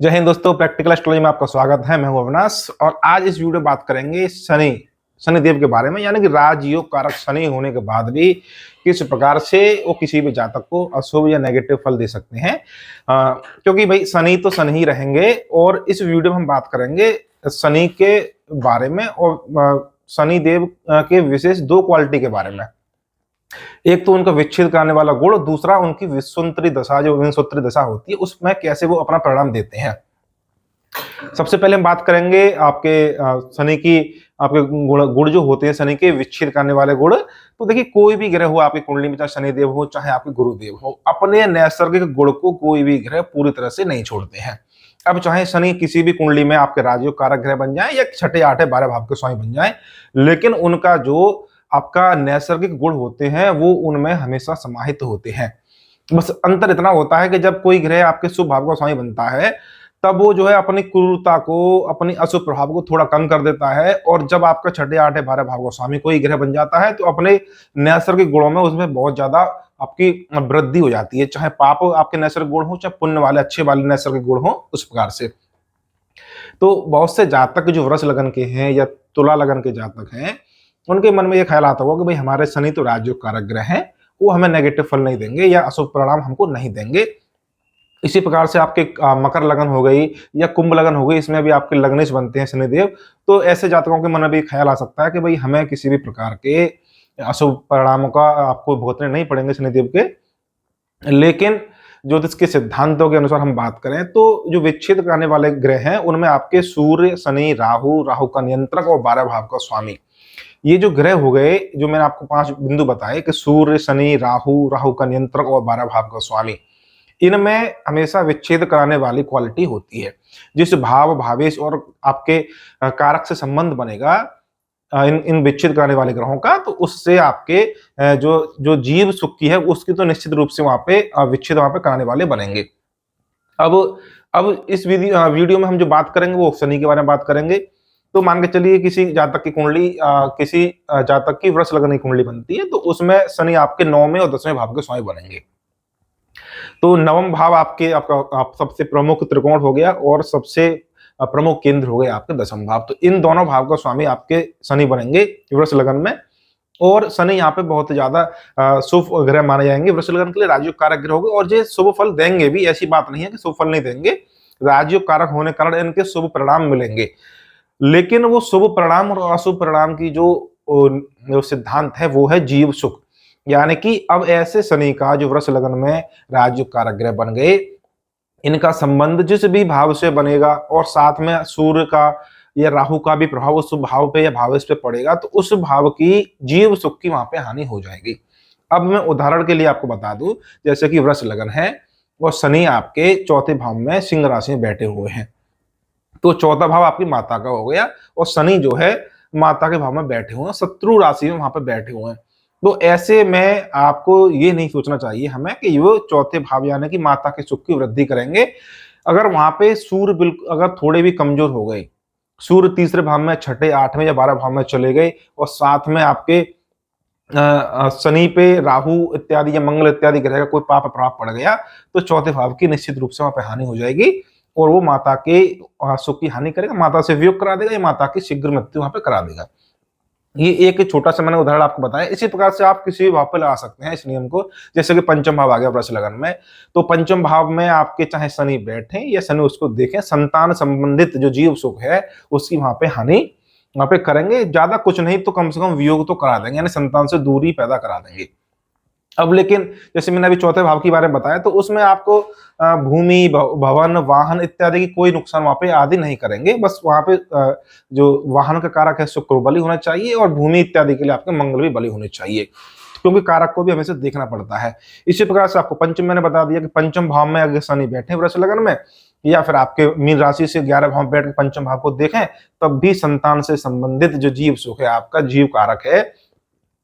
जय हिंद दोस्तों, practical astrology में आपका स्वागत है। मैं हूं अविनाश और आज इस वीडियो में बात करेंगे शनि देव के बारे में, यानी कि राजयोग कारक शनि होने के बाद भी किस प्रकार से वो किसी भी जातक को अशुभ या नेगेटिव फल दे सकते हैं। क्योंकि भाई शनि तो शनि ही रहेंगे और इस वीडियो में हम बात करेंगे शनि के बारे में और शनि देव के विशेष दो क्वालिटी के बारे में। एक तो उनका विच्छेद कराने वाला गुण, दूसरा उनकी विश्वंतरी दशा जो विंशोत्तरी दशा होती है उसमें कैसे वो अपना परिणाम देते हैं। सबसे पहले हम बात करेंगे आपके शनि की आपके गुण जो होते हैं, शनि के विच्छेद करने वाले गुण। तो देखिए, कोई भी ग्रह हो आपकी कुंडली में, चाहे शनिदेव हो चाहे आपके गुरुदेव हो, अपने नैसर्गिक गुण को कोई भी ग्रह पूरी तरह से नहीं छोड़ते हैं। अब चाहे शनि किसी भी कुंडली में आपके राजयोग कारक ग्रह बन जाए या छठे आठे 12 भाव के स्वामी बन जाए, लेकिन उनका जो आपका नैसर्गिक गुण होते हैं वो उनमें हमेशा समाहित होते हैं। बस अंतर इतना होता है कि जब कोई ग्रह आपके शुभ भाव का स्वामी बनता है तब वो जो है अपनी क्रूरता को, अपनी अशुभ प्रभाव को थोड़ा कम कर देता है, और जब आपका छठे आठे 12 भाव का स्वामी कोई ग्रह बन जाता है तो अपने नैसर्गिक गुणों में उसमें बहुत ज्यादा आपकी वृद्धि हो जाती है। चाहे पाप आपके नैसर्गिक गुण हो, चाहे पुण्य वाले अच्छे वाले नैसर्गिक गुण हो, उस प्रकार से। तो बहुत से जातक जो वृष लगन के हैं या तुला लगन के जातक हैं, उनके मन में यह ख्याल आता होगा कि भाई हमारे शनि तो राजयोग कारक ग्रह हैं, वो हमें नेगेटिव फल नहीं देंगे या अशुभ परिणाम हमको नहीं देंगे। इसी प्रकार से आपके मकर लगन हो गई या कुंभ लगन हो गई, इसमें भी आपके लग्नेश बनते हैं शनिदेव। तो ऐसे जातकों के मन में भी ख्याल आ सकता है कि भाई हमें किसी भी प्रकार के अशुभ परिणामों का आपको भुगतने नहीं पड़ेंगे शनिदेव के। लेकिन ज्योतिष के सिद्धांतों के अनुसार हम बात करें तो जो विच्छेद करने वाले ग्रह हैं उनमें आपके सूर्य, शनि, राहु, राहु का नियंत्रक और 12 भाव का स्वामी, ये जो ग्रह हो गए, जो मैंने आपको 5 बिंदु बताए कि सूर्य, शनि, राहु, राहु का नियंत्रक और 12 भाव का स्वामी, इनमें हमेशा विच्छेद कराने वाली क्वालिटी होती है। जिस भाव, भावेश और आपके कारक से संबंध बनेगा इन इन विच्छेद कराने वाले ग्रहों का, तो उससे आपके जो जो जीव सुख की है उसकी तो निश्चित रूप से वहां पे विच्छेद वहां पे कराने वाले बनेंगे। अब इस वीडियो में हम जो बात करेंगे वो शनि के बारे में बात करेंगे। तो मान के चलिए किसी जातक की कुंडली किसी जातक की वृष लगन की कुंडली बनती है, तो उसमें शनि आपके 9वें और 10वें भाव के स्वामी बनेंगे। तो नवम भाव आप सबसे प्रमुख त्रिकोण हो गया और सबसे प्रमुख केंद्र हो गया आपके दशम भाव। तो इन दोनों भाव का स्वामी आपके शनि बनेंगे वृष लगन में। और शनि यहाँ पे बहुत ज्यादा शुभ ग्रह माने जाएंगे वृष लगन के लिए, राजयोग कारक ग्रह होंगे और ये शुभ फल देंगे भी। ऐसी बात नहीं है कि शुभ फल नहीं देंगे, राजयोग कारक होने के कारण इनके शुभ परिणाम मिलेंगे। लेकिन वो शुभ परिणाम और अशुभ परिणाम की जो सिद्धांत है वो है जीव सुख। यानी कि अब ऐसे शनि का जो वृष लगन में राजयोग कारक ग्रह बन गए, इनका संबंध जिस भी भाव से बनेगा और साथ में सूर्य का या राहु का भी प्रभाव उस भाव पे या भावेश पे पड़ेगा, तो उस भाव की जीव सुख की वहां पे हानि हो जाएगी। अब मैं उदाहरण के लिए आपको बता दूं, जैसे कि वृष लगन है और शनि आपके चौथे भाव में सिंह राशि में बैठे हुए हैं, तो चौथा भाव आपकी माता का हो गया और शनि जो है माता के भाव में बैठे हुए हैं, शत्रु राशि में वहां पे बैठे हुए हैं। तो ऐसे में आपको ये नहीं सोचना चाहिए हमें कि वो चौथे भाव यानी कि माता के सुख की वृद्धि करेंगे। अगर वहां पे सूर्य बिल्कुल अगर थोड़े भी कमजोर हो गए, सूर्य तीसरे भाव में, छठे, 8वें या 12 भाव में चले गए और साथ में आपके शनि पे राहु इत्यादि या मंगल इत्यादि ग्रह का कोई पाप प्रभाव पड़ गया, तो चौथे भाव की निश्चित रूप से वहां पे हानि हो जाएगी और वो माता के सुख की हानि करेगा, माता से वियोग करा देगा या माता की शीघ्र मृत्यु वहां पे करा देगा। ये एक छोटा सा मैंने उदाहरण आपको बताया। इसी प्रकार से आप किसी भी भाव पे लगा सकते हैं इस नियम को। जैसे कि पंचम भाव आ गया वृष लगन में, तो पंचम भाव में आपके चाहे शनि बैठे या शनि उसको देखें, संतान संबंधित जो जीव सुख है उसकी वहां पे हानि वहां पे करेंगे। ज्यादा कुछ नहीं तो कम से कम वियोग तो करा देंगे, यानी संतान से दूरी पैदा करा देंगे। अब लेकिन जैसे मैंने अभी चौथे भाव के बारे में बताया, तो उसमें आपको भूमि, भवन, वाहन इत्यादि की कोई नुकसान वहां पे आदि नहीं करेंगे। बस वहां पे जो वाहन का कारक है शुक्र बलि होना चाहिए और भूमि इत्यादि के लिए आपके मंगल भी बलि होने चाहिए, क्योंकि कारक को भी हमेशा देखना पड़ता है। इसी प्रकार से आपको पंचम मैंने बता दिया कि पंचम भाव में अगर शनि बैठे वृष लगन में या फिर आपके मीन राशि से 11 भाव में बैठ के पंचम भाव को देखें, तब भी संतान से संबंधित जो जीव सुख है, आपका जीव कारक है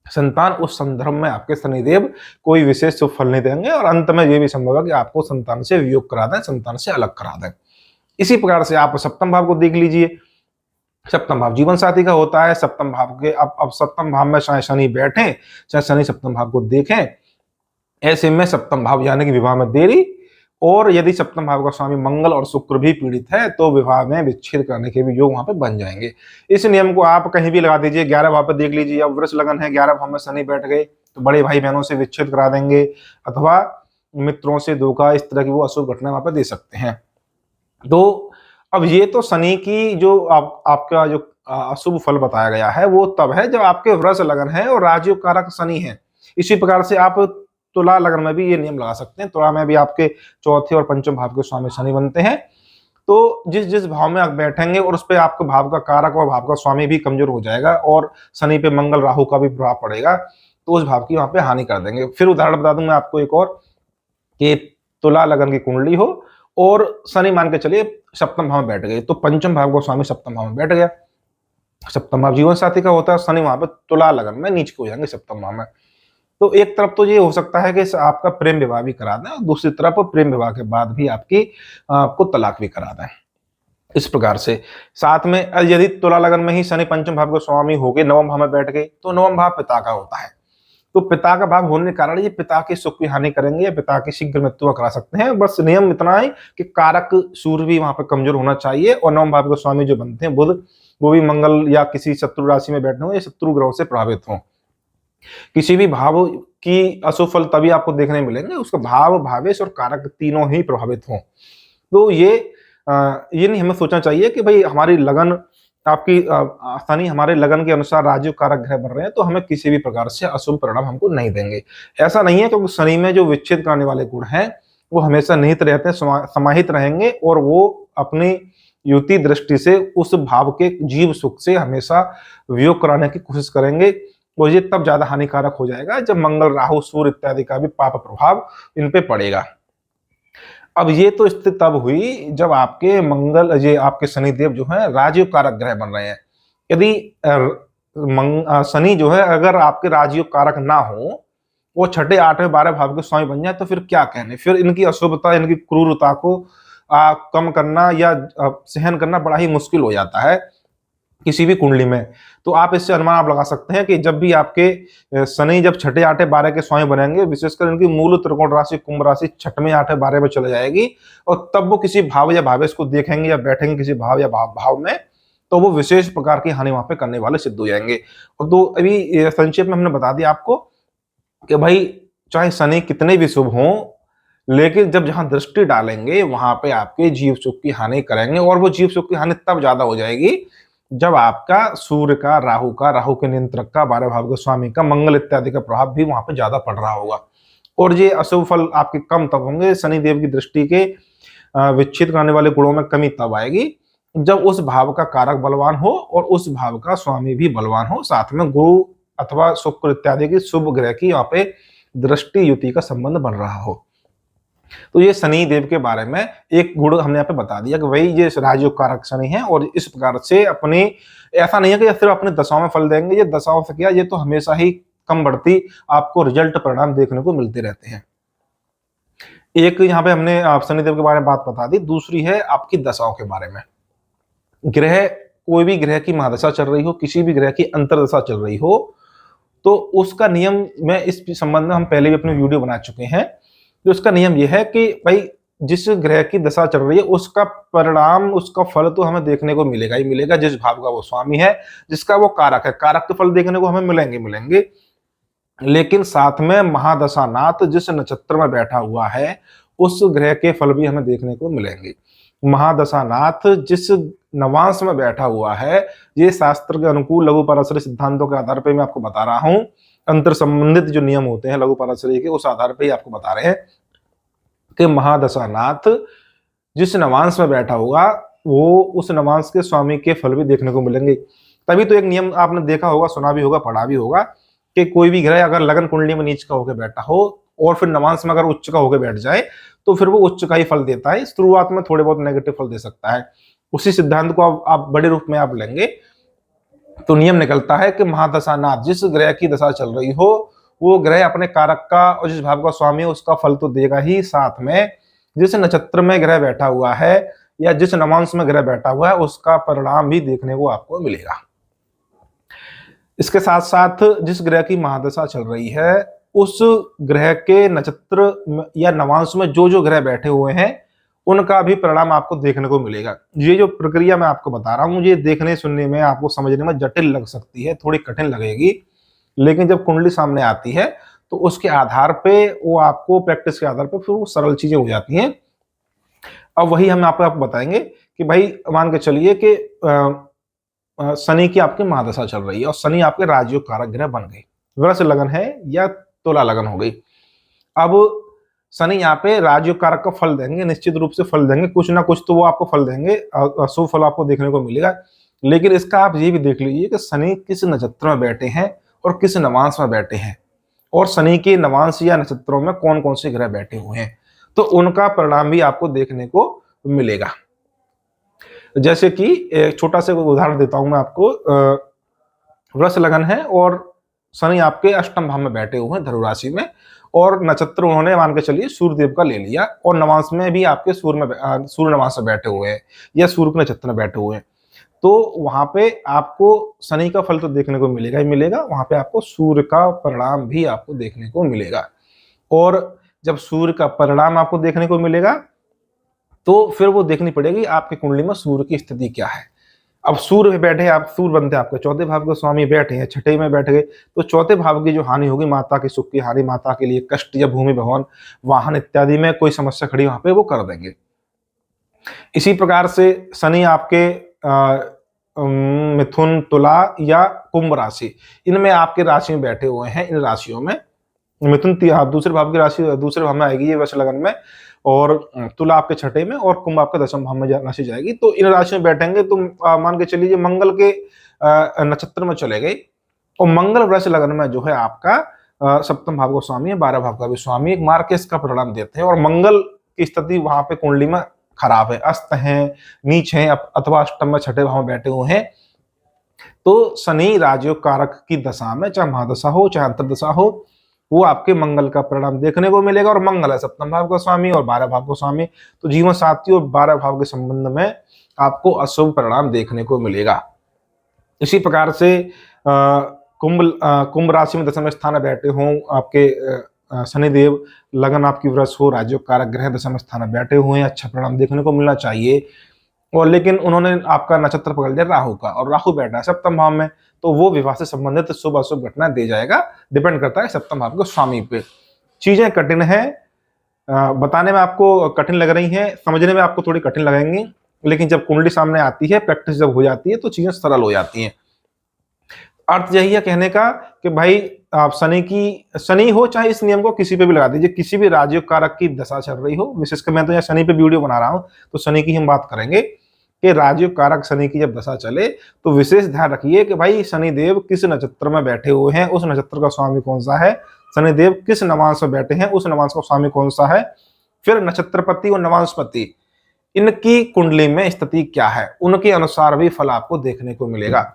संतान, उस संदर्भ में आपके शनिदेव कोई विशेष शुभ फल नहीं देंगे और अंत में यह भी संभव है कि आपको संतान से वियोग करा दें, संतान से अलग करा दें। इसी प्रकार से आप सप्तम भाव को देख लीजिए। सप्तम भाव जीवन साथी का होता है। सप्तम भाव के अब सप्तम भाव में चाहे शनि बैठे चाहे शनि सप्तम भाव को देखें, ऐसे में सप्तम भाव यानी कि विवाह में देरी और यदि सप्तम भाव का स्वामी मंगल और शुक्र भी पीड़ित है तो विवाह में विच्छेद करने के भी योग वहां पे बन जाएंगे। इस नियम को आप कहीं भी लगा दीजिए, 11 भाव पे देख लीजिए, अब वृष लगन है, 11 भाव में शनि बैठ गए तो बड़े भाई बहनों से विच्छेद करा देंगे, अथवा मित्रों से धोखा, इस तरह की वो अशुभ घटना वहां पे दे सकते हैं। तो अब ये तो शनि की जो आपका जो अशुभ फल बताया गया है वो तब है जब आपके वृष लगन है और राजयोग कारक शनि है। इसी प्रकार से आप तुला लगन में भी ये नियम लगा सकते हैं। तुला में भी आपके चौथे और पंचम भाव के स्वामी शनि बनते हैं, तो जिस जिस भाव में आप बैठेंगे और उस पर आपके भाव का कारक और भाव का स्वामी भी कमजोर हो जाएगा और शनि पे मंगल राहु का भी प्रभाव पड़ेगा, तो उस भाव की वहां पे हानि कर देंगे। फिर उदाहरण बता दूं मैं आपको एक और, कि तुला लगन की कुंडली हो और शनि मान के चलिए सप्तम भाव में बैठ गए, तो पंचम भाव का स्वामी सप्तम भाव में बैठ गया। सप्तम भाव जीवन साथी का होता है, शनि वहां पे तुला लगन में नीच के हो जाएंगे सप्तम भाव में। तो एक तरफ तो ये हो सकता है कि आपका प्रेम विवाह भी करा दें और दूसरी तरफ प्रेम विवाह के बाद भी आपको तलाक भी करा दें। इस प्रकार से साथ में यदि तुला लगन में ही शनि पंचम भाव के स्वामी हो गए, नवम भाव में बैठ गए, तो नवम भाव पिता का होता है, तो पिता का भाव होने के कारण ये पिता के सुख की हानि करेंगे या पिता की शीघ्र मृत्यु करा सकते हैं। बस नियम इतना है कि कारक सूर्य भी वहां पर कमजोर होना चाहिए और नवम भाव के स्वामी जो बनते हैं बुध, वो भी मंगल या किसी शत्रु राशि में बैठे हो या शत्रु ग्रहों से प्रभावित हो। किसी भी भाव की अशुभ फल तभी आपको देखने मिलेंगे उसका भाव, भावेश और कारक तीनों ही प्रभावित हों। तो ये नहीं हमें सोचना चाहिए कि भाई हमारी लगन आपकी शनि हमारे लगन के अनुसार राजयोग कारक ग्रह बन रहे हैं तो हमें किसी भी प्रकार से अशुभ परिणाम हमको नहीं देंगे। ऐसा नहीं है, क्योंकि शनि में जो विच्छेद करने वाले गुण हैं वो हमेशा निहित रहते हैं, समाहित रहेंगे और वो अपनी युति दृष्टि से उस भाव के जीव सुख से हमेशा वियोग कराने की कोशिश करेंगे, और ये तब ज्यादा हानिकारक हो जाएगा जब मंगल राहु सूर्य इत्यादि का भी पाप प्रभाव इन पे पड़ेगा। अब ये तो स्थिति तब हुई जब आपके मंगल, ये आपके शनिदेव जो है राजयोग कारक ग्रह बन रहे हैं। यदि शनि जो है अगर आपके राजयोग कारक ना हो, वो छठे, आठवें, 12 भाव के स्वामी बन जाए तो फिर क्या कहने, फिर इनकी अशुभता, इनकी क्रूरता को कम करना या सहन करना बड़ा ही मुश्किल हो जाता है किसी भी कुंडली में। तो आप इससे अनुमान आप लगा सकते हैं कि जब भी आपके शनि जब छठे, आठे, 12 के स्वामी बनेंगे, विशेषकर इनकी मूल त्रिकोण राशि कुंभ राशि छठवें, आठवें, 12 में चले जाएगी, और तब वो किसी भाव या भावेश को देखेंगे या बैठेंगे किसी भाव या भाव में, तो वो विशेष प्रकार की हानि वहां पे करने वाले सिद्ध हो जाएंगे। और तो अभी संक्षेप में हमने बता दिया आपको कि भाई चाहे शनि कितने भी शुभ हों, लेकिन जब जहां दृष्टि डालेंगे वहां पे आपके जीव सुख की हानि करेंगे, और वो जीव सुख की हानि तब ज्यादा हो जाएगी जब आपका सूर्य का, राहु के नियंत्रक का, 12 भाव के स्वामी का, मंगल इत्यादि का प्रभाव भी वहां पे ज्यादा पड़ रहा होगा। और ये अशुभ फल आपके कम तब होंगे, शनिदेव की दृष्टि के विच्छेद करने वाले गुणों में कमी तब आएगी जब उस भाव का कारक बलवान हो और उस भाव का स्वामी भी बलवान हो, साथ में गुरु अथवा शुक्र इत्यादि की शुभ ग्रह की यहाँ पे दृष्टि युति का संबंध बन रहा हो। तो ये शनि देव के बारे में एक गुण हमने यहाँ पे बता दिया कि भाई ये राजयोग कारक शनि है, और इस प्रकार से अपने, ऐसा नहीं है कि सिर्फ अपने दशाओं में फल देंगे, ये दशाओं से क्या, ये तो हमेशा ही कम बढ़ती आपको रिजल्ट परिणाम देखने को मिलते रहते हैं। एक यहाँ पे हमने शनिदेव के बारे में बात बता दी, दूसरी है आपकी दशाओं के बारे में। ग्रह, कोई भी ग्रह की महादशा चल रही हो, किसी भी ग्रह की अंतरदशा चल रही हो, तो उसका नियम में इस संबंध में हम पहले भी अपने वीडियो बना चुके हैं। तो उसका नियम यह है कि भाई जिस ग्रह की दशा चल रही है उसका परिणाम, उसका फल तो हमें देखने को मिलेगा ही मिलेगा, जिस भाव का वो स्वामी है, जिसका वो कारक है, कारक के फल देखने को हमें मिलेंगे। लेकिन साथ में महादशानाथ जिस नक्षत्र में बैठा हुआ है उस ग्रह के फल भी हमें देखने को मिलेंगे। महादशानाथ जिस नवांश में बैठा हुआ है, ये शास्त्र के अनुकूल लघु पराशरी सिद्धांतों के आधार पर मैं आपको बता रहा हूं, अंतर संबंधित जो नियम होते हैं लघु पराशरी के, उस आधार पर ही आपको बता रहे हैं कि महादशानाथ जिस नवांश में बैठा होगा वो उस नवांश के स्वामी के फल भी देखने को मिलेंगे। तभी तो एक नियम आपने देखा होगा, सुना भी होगा, पढ़ा भी होगा कि कोई भी ग्रह अगर लगन कुंडली में नीच का होकर बैठा हो और फिर नवांश में अगर उच्च का होकर बैठ जाए तो फिर वो उच्च का ही फल देता है। शुरुआत में थोड़े बहुत नेगेटिव फल दे सकता है। उसी सिद्धांत को आप बड़े रूप में आप लेंगे तो नियम निकलता है कि महादशानाथ जिस ग्रह की दशा चल रही हो वो ग्रह अपने कारक का और जिस भाव का स्वामी है उसका फल तो देगा ही, साथ में जिस नक्षत्र में ग्रह बैठा हुआ है या जिस नवांश में ग्रह बैठा हुआ है उसका परिणाम भी देखने को आपको मिलेगा। इसके साथ साथ जिस ग्रह की महादशा चल रही है उस ग्रह के नक्षत्र या नवांश में जो जो ग्रह बैठे हुए हैं उनका भी परिणाम आपको देखने को मिलेगा। ये जो प्रक्रिया मैं आपको बता रहा हूँ, ये देखने सुनने में आपको समझने में जटिल लग सकती है, थोड़ी कठिन लगेगी, लेकिन जब कुंडली सामने आती है तो उसके आधार पे वो आपको प्रैक्टिस के आधार पे फिर वो सरल चीजें हो जाती हैं। अब वही हम आपको बताएंगे कि भाई मान के चलिए कि शनि की आपकी महादशा चल रही है और शनि आपके राजयोग कारक ग्रह बन गए, वृष लगन है या तुला लगन हो गई। अब शनि यहाँ पे राजयोग कारक का फल देंगे, निश्चित रूप से फल देंगे, कुछ ना कुछ तो वो आपको फल देंगे, शुभ फल आपको देखने को मिलेगा। लेकिन इसका आप ये भी देख लीजिए कि शनि किस नक्षत्र में बैठे हैं और किस नवांश में बैठे हैं, और शनि के नवांश या नक्षत्रों में कौन कौन से ग्रह बैठे हुए हैं, तो उनका परिणाम भी आपको देखने को मिलेगा। जैसे कि एक छोटा सा उदाहरण देता हूं मैं आपको। वृष लगन है और शनि आपके अष्टम भाव में बैठे हुए हैं धनु राशि में, और नक्षत्र उन्होंने मान के चलिए सूर्यदेव का ले लिया, और नवांश में भी आपके सूर्य नवांश में बैठे हुए हैं या सूर्य के नक्षत्र में बैठे हुए हैं। तो वहां पे आपको शनि का फल तो देखने को मिलेगा ही मिलेगा, वहां पे आपको सूर्य का परिणाम भी आपको देखने को मिलेगा। और जब सूर्य का परिणाम आपको देखने को मिलेगा तो फिर वो देखनी पड़ेगी आपकी कुंडली में सूर्य की स्थिति क्या है। अब सूर्य बैठे, आप सूर्य बनते हैं आपके चौथे भाव के स्वामी, बैठे हैं छठे में बैठ गए, तो चौथे भाव की जो हानि होगी, माता की सुख की हानि, माता के लिए कष्ट या भूमि भवन वाहन इत्यादि में कोई समस्या खड़ी वहां पे वो कर देंगे। इसी प्रकार से शनि आपके मिथुन, तुला या कुंभ राशि, इनमें आपके राशि में बैठे हुए हैं। इन राशियों में मिथुन दूसरे भाव की राशि दूसरे भाव में आएगी ये वृष लगन में, और तुला आपके छठे में, और कुंभ आपके दशम भाव में राशि जाएगी। तो इन राशि में बैठेंगे तो मान के चलिए मंगल के नक्षत्र में चले गए, और मंगल वृष लगन में जो है आपका सप्तम भाव का स्वामी है, 12 भाव का भी स्वामी, एक मार्केस का परिणाम देते हैं। और मंगल की स्थिति वहां पे कुंडली में खराब है, अस्त है, नीच है, अथवा अष्टम में छठे भाव में बैठे हुए हैं। तो शनि राजयोग कारक की दशा में, चाहे महादशा हो चाहे अंतर्दशा हो, वो आपके मंगल का परिणाम देखने को मिलेगा। और मंगल है सप्तम भाव का स्वामी और 12 भाव का स्वामी, तो जीवन साथी और 12 भाव के संबंध में आपको अशुभ परिणाम देखने को मिलेगा। इसी प्रकार से कुंभ राशि में दशम स्थान में बैठे हों आपके शनिदेव, लगन आपकी वृष हो, राजयोग कारक ग्रह दशम स्थान में बैठे हुए हैं, अच्छा परिणाम देखने को मिलना चाहिए। और लेकिन उन्होंने आपका नक्षत्र पकड़ लिया राहु का, और राहु बैठा है सप्तम भाव में, तो वो विवाह से संबंधित शुभ अशुभ घटना दे जाएगा, डिपेंड करता है सप्तम भाव के स्वामी पे। चीजें कठिन है, बताने में आपको कठिन लग रही हैं, समझने में आपको थोड़ी कठिन लगेंगी, लेकिन जब कुंडली सामने आती है, प्रैक्टिस जब हो जाती है, तो चीजें सरल हो जाती हैं। अर्थ यही है कहने का कि भाई आप शनि हो, चाहे इस नियम को किसी पे भी लगा दीजिए, किसी भी राजयोग कारक की दशा चल रही हो, विशेषकर मैं तो यहाँ शनि पे वीडियो बना रहा हूँ तो शनि की हम बात करेंगे कि राजयोग कारक शनि की जब दशा चले तो विशेष ध्यान रखिए कि भाई शनिदेव किस नक्षत्र में बैठे हुए हैं, उस नक्षत्र का स्वामी कौन सा है, शनिदेव किस नवांश में बैठे हैं, उस नवांश का स्वामी कौन सा है, फिर नक्षत्रपति और नवांशपति इनकी कुंडली में स्थिति क्या है, उनके अनुसार भी फल आपको देखने को मिलेगा।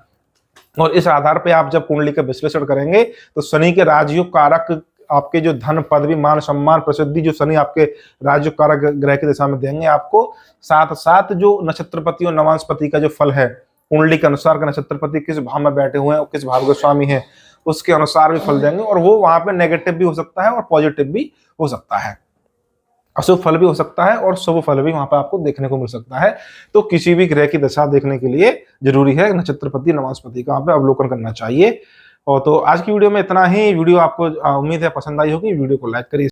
और इस आधार पे आप जब कुंडली का विश्लेषण करेंगे तो शनि के राजयोग कारक आपके जो धन, पदवी, मान, सम्मान, प्रसिद्धि जो शनि आपके राजयोग कारक ग्रह की दिशा में देंगे आपको, साथ साथ जो नक्षत्रपति और नवांशपति का जो फल है, कुंडली के अनुसार का नक्षत्रपति किस भाव में बैठे हुए हैं और किस भाव के स्वामी है, उसके अनुसार भी फल देंगे। और वो वहां पे नेगेटिव भी हो सकता है और पॉजिटिव भी हो सकता है, अशुभ फल भी हो सकता है और शुभ फल भी वहां पर आपको देखने को मिल सकता है। तो किसी भी ग्रह की दशा देखने के लिए जरूरी है नक्षत्रपति, नवांशपति का वहां पे अवलोकन करना चाहिए। और तो आज की वीडियो में इतना ही। वीडियो आपको उम्मीद है पसंद आई होगी, वीडियो को लाइक करिए।